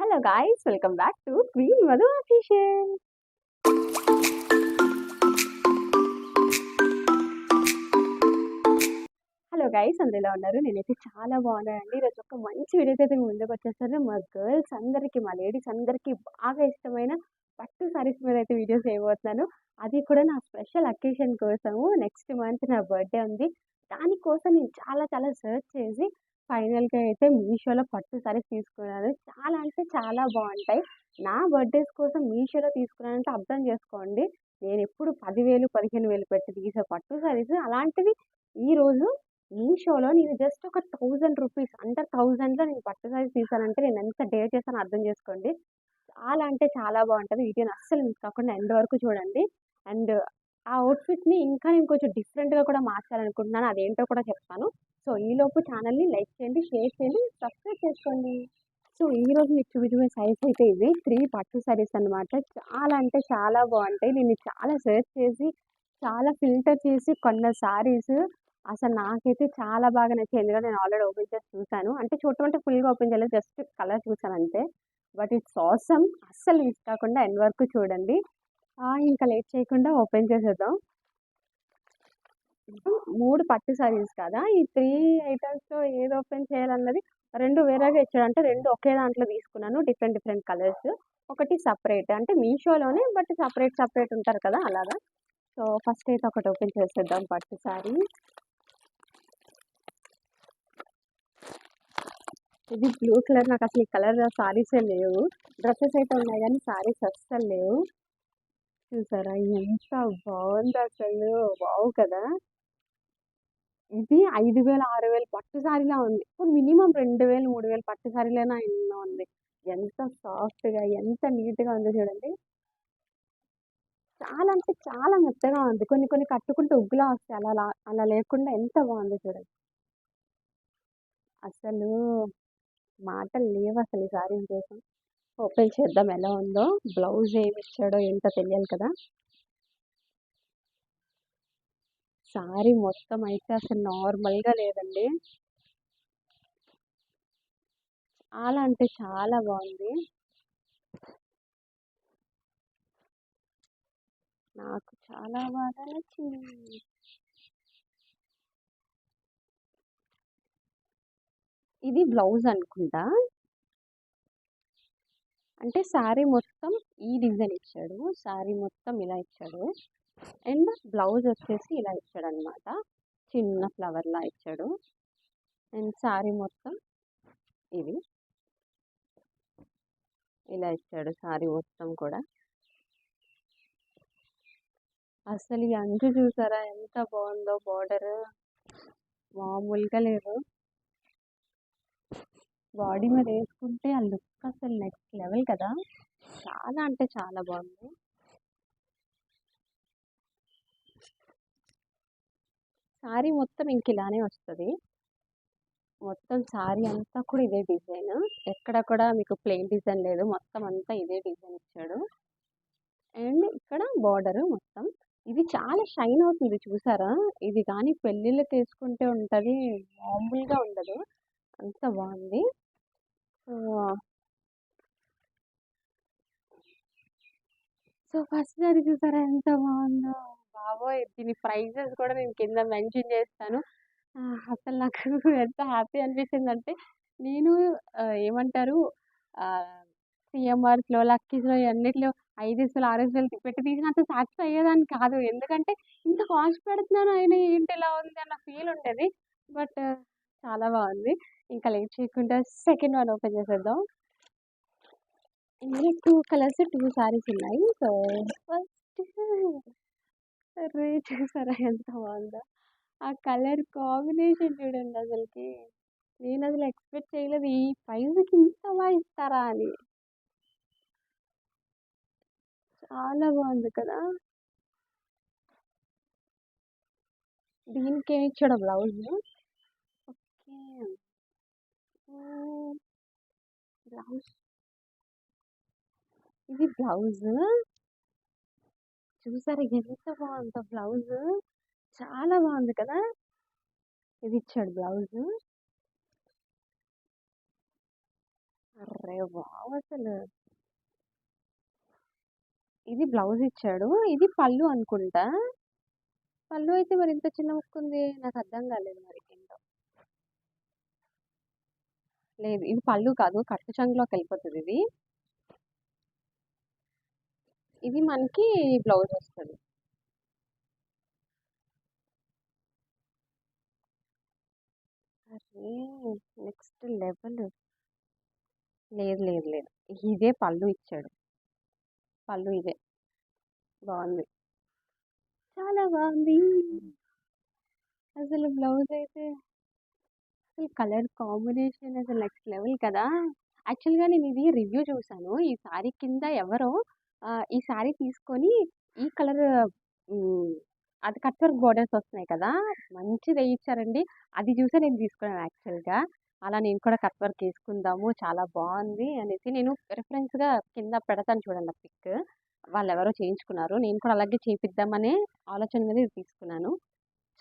Hello guys, welcome back to queen Madhu official. Hello guys, అందరూ ఎలా ఉన్నారు? నేనైతే చాలా బాగున్నానండి. ఈరోజు ఒక మంచి వీడియోతో అయితే మీ ముందుకు వచ్చేస్తాను. మా గర్ల్స్ అందరికీ, మా లేడీస్ అందరికీ బాగా ఇష్టమైన పట్టు సారీస్ మీద అయితే వీడియోస్ చేయబోతున్నాను. అది కూడా నా స్పెషల్ అకేషన్ కోసము. నెక్స్ట్ మంత్ నా బర్త్డే ఉంది. దానికోసం నేను చాలా చాలా సెర్చ్ చేసి ఫైనల్గా అయితే మీషోలో పట్టు సారీస్ తీసుకున్నాను. చాలా అంటే చాలా బాగుంటాయి. నా బర్త్డేస్ కోసం మీషోలో తీసుకున్నానంటే అర్థం చేసుకోండి. నేను ఎప్పుడు 10,000 15,000 పెట్టి తీసే పట్టు సారీస్ అలాంటివి ఈరోజు మీషోలో నేను జస్ట్ ఒక 1000 రూపీస్ అండర్ 1000లో నేను పట్టు సారీస్ తీసానంటే నేను ఎంత డేర్ చేశానో అర్థం చేసుకోండి. చాలా అంటే చాలా బాగుంటుంది. వీడియోని అస్సలు మిస్ కాకుండా ఎండ్ వరకు చూడండి. అండ్ ఆ అవుట్ఫిట్ని ఇంకా నేను కొంచెం డిఫరెంట్గా కూడా మార్చాలనుకుంటున్నాను. అదేంటో కూడా చెప్తాను. సో ఈలోపు ఛానల్ని లైక్ చేయండి, షేర్ చేయండి, సబ్స్క్రైబ్ చేసుకోండి. సో ఈరోజు మీకు చూపించే సైజ్ అయితే ఇవి 3 పట్టు సారీస్ అనమాట. చాలా అంటే చాలా బాగుంటాయి. నేను చాలా సెర్చ్ చేసి చాలా ఫిల్టర్ చేసి కొన్న సారీస్. అసలు నాకైతే చాలా బాగా నచ్చాయి. ఎందుకంటే నేను ఆల్రెడీ ఓపెన్ చేసి చూసాను. అంటే చూడటం అంటే ఫుల్గా ఓపెన్ చేయలేదు, జస్ట్ కలర్ చూసాను అంతే. But it's awesome. అస్సలు మిస్ కాకుండా ఎండ్ వరకు చూడండి. ఇంకా లేట్ చేయకుండా ఓపెన్ చేసేద్దాం. 3 పట్టు సారీస్ కదా, ఈ 3 ఐటమ్స్లో ఏది ఓపెన్ చేయాలన్నది. 2 వేరేగా ఇచ్చాడు, అంటే 2 ఒకే దాంట్లో తీసుకున్నాను. Different different colours. ఒకటి సపరేట్, అంటే మీషోలోనే బట్ సపరేట్ సపరేట్ ఉంటారు కదా అలాగా. సో ఫస్ట్ అయితే ఒకటి ఓపెన్ చేసేద్దాం పట్టు సారీ. ఇది బ్లూ కలర్. నాకు అసలు ఈ కలర్ సారీసే లేవు. డ్రెస్సెస్ అయితే ఉన్నాయి కానీ సారీస్ అస్సలు లేవు. చూసారా ఎంత బాగుంది అసలు, వావ్ కదా. ఇది 5,000 6,000 పట్టు సారీలా ఉంది. ఇప్పుడు మినిమం 2,000 3,000 పట్టు సారీలైనా ఎన్నో ఉంది. ఎంత సాఫ్ట్గా ఎంత నీట్గా ఉంది చూడండి. చాలా అంటే చాలా మెత్తగా ఉంది. కొన్ని కొన్ని కట్టుకుంటే ఉగ్గులా వస్తాయి, అలా అలా లేకుండా ఎంత బాగుందో చూడండి. అసలు మాటలు లేవు అసలు ఈ సారీ కోసం. ఓపెన్ చేద్దాం ఎలా ఉందో. బ్లౌజ్ ఏమి ఇచ్చాడో ఏంటో తెలియాలి కదా. సారీ మొత్తం అయితే అసలు నార్మల్గా లేదండి. చాలా అంటే చాలా బాగుంది. నాకు చాలా బాగా నచ్చింది. ఇది బ్లౌజ్ అనుకుంటా. అంటే శారీ మొత్తం ఈ డిజైన్ ఇచ్చాడు. శారీ మొత్తం ఇలా ఇచ్చాడు. అండ్ బ్లౌజ్ వచ్చేసి ఇలా ఇచ్చాడు అనమాట. చిన్న ఫ్లవర్లా ఇచ్చాడు. అండ్ శారీ మొత్తం ఇది ఇలా ఇచ్చాడు. శారీ మొత్తం కూడా అసలు ఈ అంచు చూసారా ఎంత బాగుందో. బార్డర్ మామూలుగా లేదు. బాడీ మీద వేసుకుంటే ఆ లుక్ అసలు నెక్స్ట్ లెవెల్ కదా. చాలా అంటే చాలా బాగుంది. శారీ మొత్తం ఇంక ఇలానే వస్తుంది. మొత్తం శారీ అంతా కూడా ఇదే డిజైన్. ఎక్కడ కూడా మీకు ప్లెయిన్ డిజైన్ లేదు, మొత్తం అంతా ఇదే డిజైన్ ఇచ్చాడు. అండ్ ఇక్కడ బార్డర్ మొత్తం ఇది చాలా షైన్ అవుతుంది చూసారా. ఇది కానీ పెళ్ళిళ్ళకి వేసుకుంటే ఉంటుంది, మామూలుగా ఉండదు. అంత బాగుంది. సో ఫస్ట్ సారీ చూసారా ఎంత బాగుందో. బాబోయ్, దీని ప్రైజెస్ కూడా నేను కింద మెన్షన్ చేస్తాను. అసలు నాకు ఎంత హ్యాపీ అనిపించిందంటే, నేను ఏమంటారు, సిఎంఆర్స్లో లక్కీస్లో అన్నిట్లో 5,000 6,000 పెట్టి తీసినంత సాటిస్ఫై అయ్యేదాన్ని కాదు. ఎందుకంటే ఇంత కాస్ట్ పెడుతున్నాను ఆయన ఏంటి ఇలా ఉంది అన్న ఫీల్ ఉండేది. బట్ చాలా బాగుంది. ఇంకా లేట్ చేయకుండా సెకండ్ వన్ ఓపెన్ చేసేద్దాం. ఇందులో 2 కలర్స్ 2 సారీస్ ఉన్నాయి. సో ఫస్ట్ అరే చూసారా ఎంత బాగుందో. ఆ కలర్ కాంబినేషన్ చూడండి అసలుకి. నేను అసలు ఎక్స్పెక్ట్ చేయలేదు ఈ ప్రైస్కి ఇంత బాగా ఇస్తారా అని. చాలా బాగుంది కదా. దీనికి ఏమి ఇచ్చాడు బ్లౌజ్. ఓకే, బ్లౌజ్ ఇది బ్లౌజ్. చూసారా ఎంత బాగుందో బ్లౌజ్. చాలా బాగుంది కదా. ఇది ఇచ్చాడు బ్లౌజ్. అరే వావ్! అసలు. ఇది బ్లౌజ్ ఇచ్చాడు. ఇది పళ్ళు అనుకుంటా. పళ్ళు అయితే మరి ఇంత చిన్న ముక్కుంది. నాకు అర్థం కాలేదు మరి ఏంటో. లేదు ఇది పళ్ళు కాదు. కట్టు చెంగులోకెళ్ళిపోతది ఇది. ఇది మనకి బ్లౌజ్ వస్తది. అరే! Next level. లేదు లేదు లేదు. ఇదే పళ్ళు ఇచ్చాడు. పళ్ళు ఇదే. బావుంది. చాలా బావుంది. అసలు బ్లౌజ్ అయితే అసలు కలర్ కాంబినేషన్ అసలు నెక్స్ట్ లెవెల్ కదా! యాక్చువల్‌గా నేను ఇది రివ్యూ చూసాను. ఈ సారీ కింద ఎవరో ఈ సారీ తీసుకొని ఈ కలర్ హ్మ్. అది కట్ వర్క్ బోర్డర్స్ వస్తున్నాయి కదా! మంచిది ఏయిచ్చారండి. అది చూసే నేను తీసుకున్నాను యాక్చువల్‌గా. అలా నేను కూడా కట్ వర్క్ ఏసుకుందాము చాలా బావుంది అనేసి నేను రిఫరెన్స్‌గా కింద పెడతాను చూడండి ఆ పిక్. వాళ్ళెవరో చేయించుకున్నారు. నేను కూడా అలాగే చేపిద్దామనే ఆలోచన మీద ఇది తీసుకున్నాను.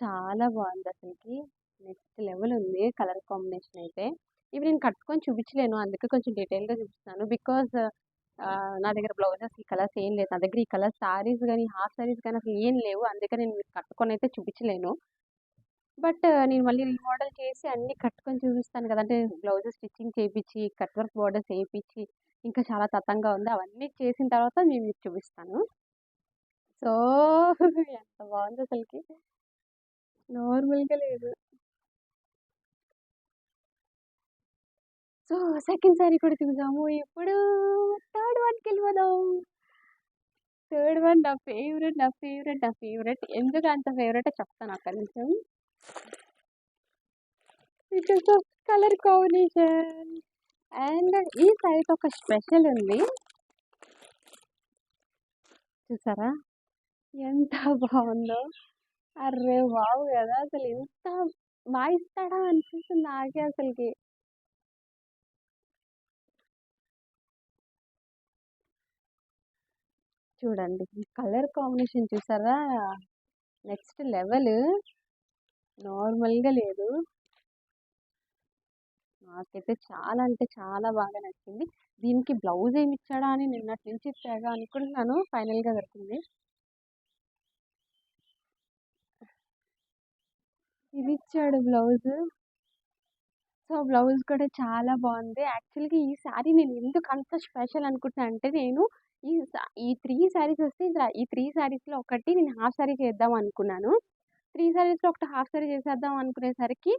చాలా బావుందసలకి. నెక్స్ట్ లెవెల్ ఉంది కలర్ కాంబినేషన్ అయితే. ఇవి నేను కట్టుకొని చూపించలేను. అందుకే కొంచెం డీటెయిల్‌గా చూపిస్తున్నాను. బికాజ్ నా దగ్గర బ్లౌజెస్ ఈ కలర్స్ ఏం లేదు. నా దగ్గర ఈ కలర్ సారీస్ గాని, హాఫ్ సారీస్ గాని అసలు ఏం లేవు. అందుకే నేను మీకు కట్టుకొనైతే చూపించలేను. బట్ నేను మళ్ళీ రీమోడల్ చేసి అన్నీ కట్టుకొని చూపిస్తాను కదా! అంటే బ్లౌజెస్ స్టిచ్చింగ్ చేపిచ్చి, కట్ వర్క్ బోర్డర్స్ ఏపిచ్చి, ఇంకా చాలా తతంగా ఉంది. అవన్నీ చేసిన తర్వాత నేను మీకు చూపిస్తాను. సో, ఎంత బావుందసలకి. నార్మల్‌గా లేదు. సో, సెకండ్ సారీ కూడా చూసాము. ఇప్పుడు థర్డ్ వన్‌కెళ్ళిపోదాం. థర్డ్ వన్ నా ఫేవరెట్, నా ఫేవరెట్, నా ఫేవరెట్. ఎందుకు అంత ఫేవరెటో చెప్తాను ఒక్క నిమిషం. Because of colour combination. And ఈ సారీకి ఒక స్పెషల్ ఉంది. చూసారా? ఎంత బావుందో. Array wow! గదా! అసలు ఎంత బా ఇస్తాడా అనిపిస్తుంది నాకే అసలకి. చూడండి. ఈ కలర్ కాంబినేషన్ చూసారా? Next level. నార్మల్‌గా లేదు. నాకైతే చాలా అంటే చాలా బాగా నచ్చింది. దీనికి బ్లౌజ్ ఏమిచ్చాడా అని నిన్నటి నుంచి తెగ అనుకుంటున్నాను. ఫైనల్‌గా దొరికింది. ఇదిచ్చాడు బ్లౌజు. సో, బ్లౌజ్ కూడా చాలా బావుంది. యాక్చువల్‌గా ఈ సారీ నేను ఎందుకు అంత స్పెషల్ అనుకుంటున్నా అంటే నేను ఈ 3 సారీస్ వస్తే ఈ 3 సారీస్‌లో ఒకటి నేను హాఫ్ సారీ చేద్దాం అనుకున్నాను. 3 సారీస్‌లో ఒకటి హాఫ్ సారీ చేసేద్దాం అనుకునేసరికి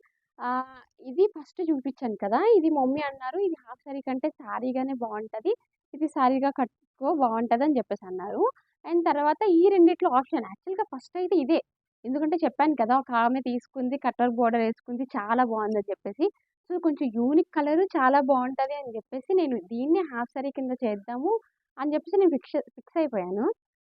ఇది ఫస్ట్ చూపించాను కదా! ఇది మమ్మీ అన్నారు, "ఇది హాఫ్ సారీ కంటే సారీగానే బావుంటది. ఇది సారీగా కట్టుకో బావుంటదని" చెప్పేసన్నారు. అండ్ తర్వాత ఈ రెండిట్లో ఆప్షన్ యాక్చువల్‌గా ఫస్ట్ అయితే ఇదే. ఎందుకంటే చెప్పాను కదా! ఒక ఆమె తీసుకుంది కట్ వర్క్ బోర్డర్ ఏసుకుంది చాలా బావుందని చెప్పేసి. సో, కొంచెం యూనిక్ కలరు చాలా బావుంటది అని జెప్పేసి నేను దీన్నే హాఫ్ సారీ కింద చేద్దాము అని జెప్పేసి నేను ఫిక్స్ అయిపోయాను.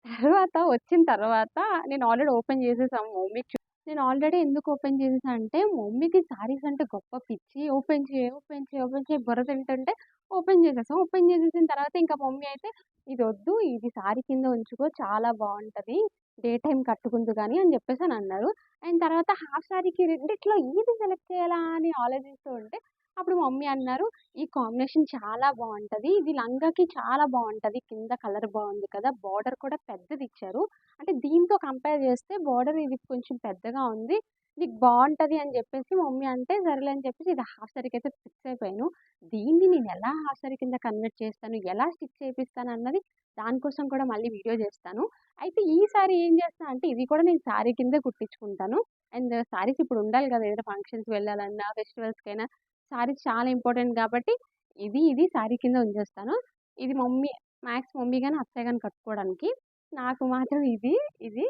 తర్వాత వచ్చిన తర్వాత నేను ఆల్రెడీ ఓపెన్ చేసేసాము మమ్మీకి నేను ఆల్రెడీ ఎందుకు ఓపెన్ చేసేసా అంటే, మమ్మీకి శారీస్ అంటే గొప్ప పిచ్చి. ఓపెన్ చేయి, ఓపెన్ చేయి, ఓపెన్ చేయి బుర్ర తింటుంటే ఓపెన్ చేసేసాం. ఓపెన్ చేసేసిన తర్వాత ఇంకా మమ్మీ అయితే, "ఇదొద్దు, ఇది శారీ కింద ఉంచుకో చాలా బావుంటది. డే టైమ్ కట్టుకుందువు గాని" అని చెప్పేసనన్నారు. అండ్ తర్వాత హాఫ్ శారీకి రెండిట్లో ఏది సెలెక్ట్ చేయాలా అని ఆలోచిస్తూ ఉంటే, అప్పుడు మమ్మీ అన్నారు, "ఈ కాంబినేషన్ చాలా బావుంటది. ఇది లంగాకి చాలా బావుంటది. కింద కలర్ బావుంది కదా! బార్డర్ కూడా పెద్దదిచ్చారు. అంటే దీంతో కంపేర్ చేస్తే బోర్డర్ ఇది కొంచెం పెద్దగా ఉంది. నీకు బావుంటది అని జెప్పేసి మమ్మీ అంటే సరేలే అని చెప్పేసి ఇది హాఫ్ సారీకయితే ఫిక్స్ అయిపోయాను. దీన్ని నేనెలా హాఫ్ సారీ కింద కన్వర్ట్ చేస్తాను, ఎలా స్టిచ్ చేపిస్తానన్నది దానికోసం కూడా మళ్ళీ వీడియో జేస్తాను. అయితే ఈ సారీ ఏం చేస్తా అంటే ఇది కూడా నేను సారీ కిందే కుట్టించుకుంటాను. అండ్ సారీస్ ఇప్పుడు ఉండాలి గదా! ఏదైనా ఫంక్షన్స్‌కి వెళ్ళాలన్నా, ఫెస్టివల్స్‌కైనా సారీస్ చాలా ఇంపార్టెంట్ గాబట్టి ఇది సారీ కింద ఉంచేస్తాను. ఇది మమ్మీ మ్యాక్స్ మమ్మీ గాని, అత్తయ్య గాని కట్టుకోవడానికి. నాకు మాత్రం ఇది.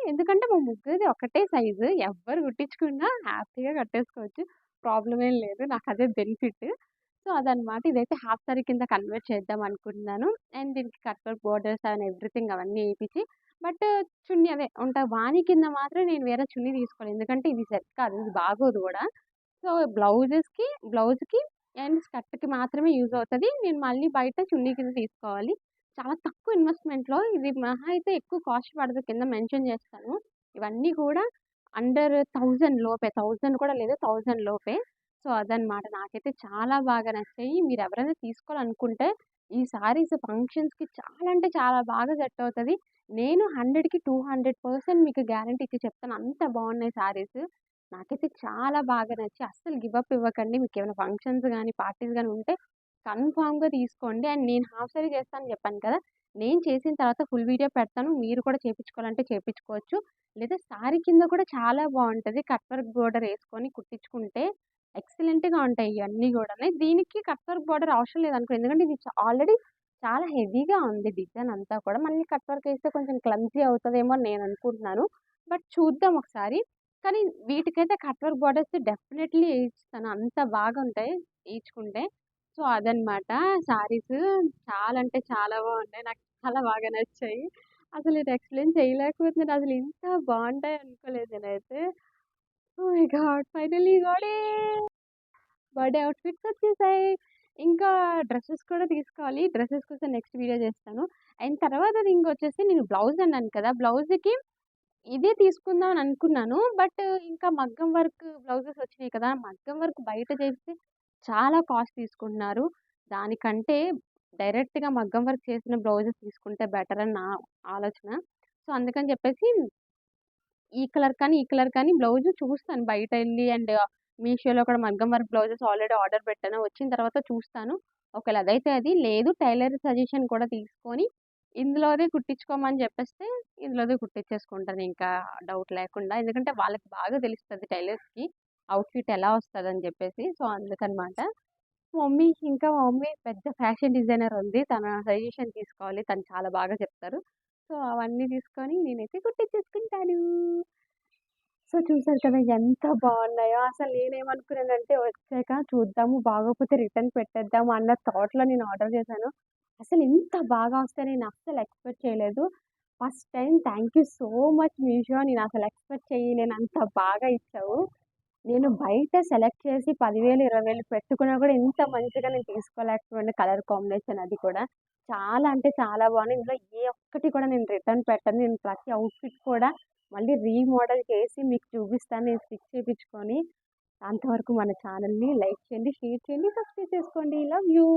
ఎందుకంటే మా ముగ్గురిది ఒకటే సైజు. ఎవ్వరు కుట్టించుకున్నా హ్యాపీగా కట్టేసుకోవచ్చు. ప్రాబ్లమ్ ఏం లేదు. నాకదే బెనిఫిట్. సో, అదనమాట. ఇదైతే హాఫ్ సారీ కింద కన్వర్ట్ చేద్దాం అనుకుంటున్నాను. అండ్ దీనికి cut work borders and everything అవన్నీ ఏపిచ్చి బట్ చున్నీ అదే వాణి కింద మాత్రం నేను వేరే చున్నీ తీసుకోలేదు. ఎందుకంటే ఇది సెట్ కాదు. ఇది బాగోదు గూడా. సో, బ్లౌజ్‌కి అండ్ స్కర్ట్‌కి మాత్రమే యూజ్ అవుతది. నేను మళ్ళీ బయట చున్నీ కింద తీసుకోవాలి. చాలా తక్కువ ఇన్వెస్ట్‌మెంట్‌లో ఇది మహా అయితే ఎక్కువ కాస్ట్ పడదు. కింద మెన్షన్ చేస్తాను. ఇవన్నీ కూడా అండర్ 1000 లోపే. 1000 కూడా లేదు. 1000 లోపే. సో, అదనమాట. నాకైతే చాలా బాగా నచ్చాయి. మీరెవరైనా తీసుకోవాలనుకుంటే ఈ శారీస్ ఫంక్షన్స్‌కి చాలా అంటే చాలా బాగా సెట్ అవుతది. నేను 100కి 200% మీకు గ్యారంటీ ఇచ్చి చెప్తాను. అంత బావున్నాయి శారీస్. నాకైతే చాలా బాగా నచ్చి అస్సలు గివ్ అప్ ఇవ్వకండి. మీకేమైనా ఫంక్షన్స్ గాని, పార్టీస్ గాని ఉంటే కన్ఫర్మ్‌గా తీసుకోండి. అండ్ నేను హాఫ్ సారీ చేస్తా అని చెప్పాను కదా! నేను చేసిన తర్వాత ఫుల్ వీడియో పెడతాను. మీరు కూడా చేపించుకోవాలంటే చేపించుకోవచ్చు. లేదా శారీ కింద కూడా చాలా బావుంటది. కట్ వర్క్ బోర్డర్ ఏసుకొని కుట్టించుకుంటే ఎక్సలెంట్‌గా ఉంటాయి ఇయన్నీ గూడాని. దీనికి కట్ వర్క్ బోర్డర్ అవసరం లేదనుకో. ఎందుకంటే ఇది ఆల్రెడీ చాలా హెవీగా ఉంది డిజైన్ అంతా కూడా. మళ్ళీ కట్ వర్క్ ఏస్తే కొంచెం క్లమ్జీ అవుతదేమో అని నేను అనుకుంటున్నాను. బట్ చూద్దాం ఒకసారి. కానీ వీటికైతే కట్ వర్క్ బోర్డర్స్ డెఫినైట్‌లీ ఏయిస్తాను. అంత బాగుంటాయి ఏయించుకుంటే. సో, అదనమాట. శారీస్ చాలా అంటే చాలా బాగున్నాయి. నాకు చాలా బాగా నచ్చాయి. అసలు ఇది ఎక్స్‌ప్లెయిన్ చేయలేకపోతున్నాను. అసలు ఇంత బావుంటాయి అనుకోలేదు నేనైతే. Oh my God! Finally got it. Birthday outfits వచ్చేసాయి. ఇంకా డ్రెసెస్ కూడా తీసుకోవాలి. డ్రెసెస్ కోసం నెక్స్ట్ వీడియో చేస్తాను. అండ్ తర్వాతది ఇంకొచ్చేసి నేను బ్లౌజ్ అన్నాను కదా! బ్లౌజ్‌కి ఇదే తీసుకుందాం అని అనుకున్నాను. బట్ ఇంకా మగ్గం వర్క్ బ్లౌజెస్ వచ్చినాయి కదా! మగ్గం వర్క్ బయట చేస్తే చాలా కాస్ట్ తీసుకుంటున్నారు. దానికంటే డైరెక్ట్‌గా మగ్గం వర్క్ చేసిన బ్లౌజెస్ తీసుకుంటే బెటర్ అని నా ఆలోచన. సో, అందుకని చెప్పేసి ఈ కలర్ కానీ బ్లౌజ్ చూస్తాను బయటెళ్ళి అండ్ మీషోలో కూడా మగ్గం వర్క్ బ్లౌజెస్ ఆల్రెడీ ఆర్డర్ పెట్టాను. వచ్చిన తర్వాత చూస్తాను. ఒకవేళ అదైతే అది, లేదు టైలర్ సజెషన్ కూడా తీసుకొని ఇందులోదే కుట్టించుకోమని చెప్పేస్తే ఇందులోదే కుట్టించేసుకుంటాను ఇంకా డౌట్ లేకుండా. ఎందుకంటే వాళ్ళకి బాగా తెలుస్తది టైలర్స్‌కి అవుట్‌ఫిట్ ఎలా వస్తదని చెప్పేసి. సో, అందుకనమాట. మా మమ్మీ పెద్ద ఫ్యాషన్ డిజైనర్ ఉంది. తన సజెషన్ తీసుకోవాలి. తను చాలా బాగా చెప్తారు. సో, అవన్నీ తీసుకొని నేనైతే కుట్టించేసుకుంటాను. సో, చూసారు కదా! ఎంత బావున్నాయో. అసలు నేనేమనుకున్నానంటే వచ్చాక చూద్దాము బాగోకపోతే రిటర్న్ పెట్టేద్దాము అన్న థాట్‌లో నేను ఆర్డర్ చేశాను. అసలు ఇంత బాగా వస్తాయని నేను అస్సలు ఎక్స్‌పెక్ట్ చేయలేదు. First time thank you so much Meesho. నేనసలు ఎక్స్‌పెక్ట్ చేయలేనంత బాగా ఇచ్చావు. నేను బయట సెలెక్ట్ చేసి 10,000, 20,000 పెట్టుకున్నా కూడా ఇంత మంచిగా నేను తీసుకోలేకపోయాను కలర్ కాంబినేషన్ అది కూడా. చాలా అంటే చాలా బాగున్నాయి. ఇందులో ఏ ఒక్కటి కూడా నేను రిటర్న్ పెట్టను. నేను ప్రతి అవుట్‌ఫిట్ కూడా మళ్ళీ రీమోడల్ చేసి మీకు చూపిస్తాను. నేను స్టిచ్ చేపించుకొని. అంతవరకు మన ఛానెల్‌ని లైక్ చేయండి, షేర్ చేయండి, సబ్స్క్రైబ్ చేసుకోండి. Love you.